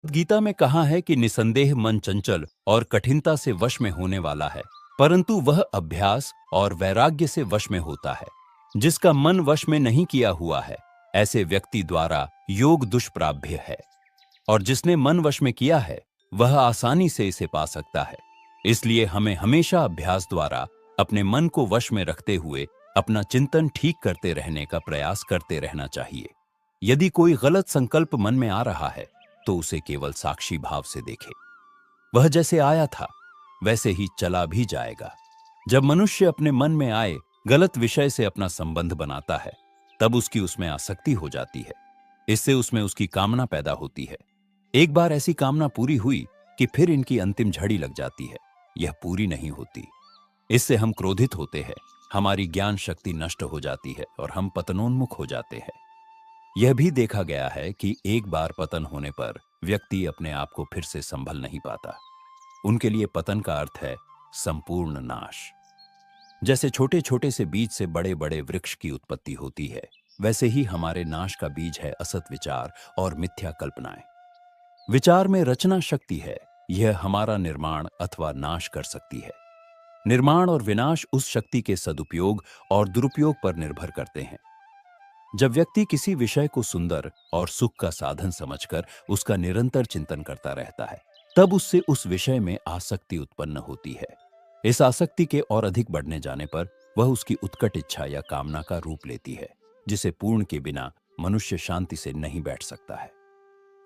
गीता में कहा है कि निसंदेह मन चंचल और कठिनता से वश में होने वाला है, परंतु वह अभ्यास और वैराग्य से वश में होता है। जिसका मन वश में नहीं किया हुआ है, ऐसे व्यक्ति द्वारा योग दुष्प्राप्य है, और जिसने मन वश में किया है वह आसानी से इसे पा सकता है। इसलिए हमें हमेशा अभ्यास द्वारा अपने मन को वश में रखते हुए अपना चिंतन ठीक करते रहने का प्रयास करते रहना चाहिए। यदि कोई गलत संकल्प मन में आ रहा है तो उसे केवल साक्षी भाव से देखे। वह जैसे आया था वैसे ही चला भी जाएगा। जब मनुष्य अपने मन में आए गलत विषय से अपना संबंध बनाता है, तब उसकी उसमें आसक्ति हो जाती है। इससे उसमें उसकी कामना पैदा होती है। एक बार ऐसी कामना पूरी हुई कि फिर इनकी अंतिम झड़ी लग जाती है, यह पूरी नहीं होती। इससे हम क्रोधित होते हैं, हमारी ज्ञान शक्ति नष्ट हो जाती है और हम पतनोन्मुख हो जाते हैं। यह भी देखा गया है कि एक बार पतन होने पर व्यक्ति अपने आप को फिर से संभल नहीं पाता। उनके लिए पतन का अर्थ है संपूर्ण नाश। जैसे छोटे छोटे से बीज से बड़े बड़े वृक्ष की उत्पत्ति होती है, वैसे ही हमारे नाश का बीज है असत विचार और मिथ्या कल्पनाएं। विचार में रचना शक्ति है, यह हमारा निर्माण अथवा नाश कर सकती है। निर्माण और विनाश उस शक्ति के सदुपयोग और दुरुपयोग पर निर्भर करते हैं। जब व्यक्ति किसी विषय को सुंदर और सुख का साधन समझकर उसका निरंतर चिंतन करता रहता है, तब उससे उस विषय में आसक्ति उत्पन्न होती है। इस आसक्ति के और अधिक बढ़ने जाने पर वह उसकी उत्कट इच्छा या कामना का रूप लेती है, जिसे पूर्ण के बिना मनुष्य शांति से नहीं बैठ सकता है।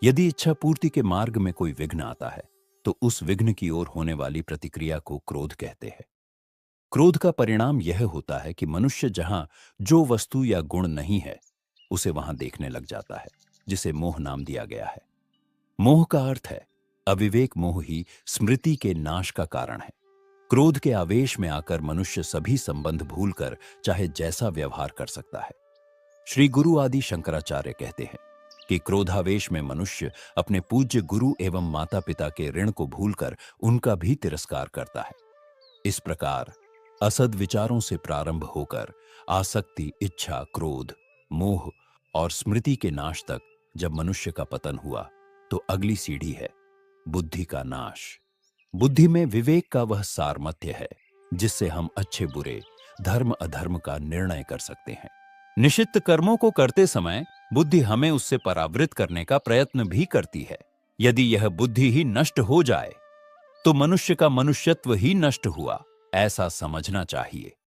यदि इच्छा पूर्ति के मार्ग में कोई विघ्न आता है, तो उस विघ्न की ओर होने वाली प्रतिक्रिया को क्रोध कहते हैं। क्रोध का परिणाम यह होता है कि मनुष्य जहां जो वस्तु या गुण नहीं है, उसे वहां देखने लग जाता है, जिसे मोह नाम दिया गया है। मोह का अर्थ है अविवेक। मोह ही स्मृति के नाश का कारण है। क्रोध के आवेश में आकर मनुष्य सभी संबंध भूलकर चाहे जैसा व्यवहार कर सकता है। श्री गुरु आदि शंकराचार्य कहते हैं कि क्रोधावेश में मनुष्य अपने पूज्य गुरु एवं माता पिता के ऋण को भूलकर उनका भी तिरस्कार करता है। इस प्रकार असद विचारों से प्रारंभ होकर आसक्ति, इच्छा, क्रोध, मोह और स्मृति के नाश तक जब मनुष्य का पतन हुआ, तो अगली सीढ़ी है बुद्धि का नाश। बुद्धि में विवेक का वह सारमथ्य है जिससे हम अच्छे बुरे, धर्म अधर्म का निर्णय कर सकते हैं। निषिद्ध कर्मों को करते समय बुद्धि हमें उससे परावृत करने का प्रयत्न भी करती है। यदि यह बुद्धि ही नष्ट हो जाए तो मनुष्य का मनुष्यत्व ही नष्ट हुआ, ऐसा समझना चाहिए।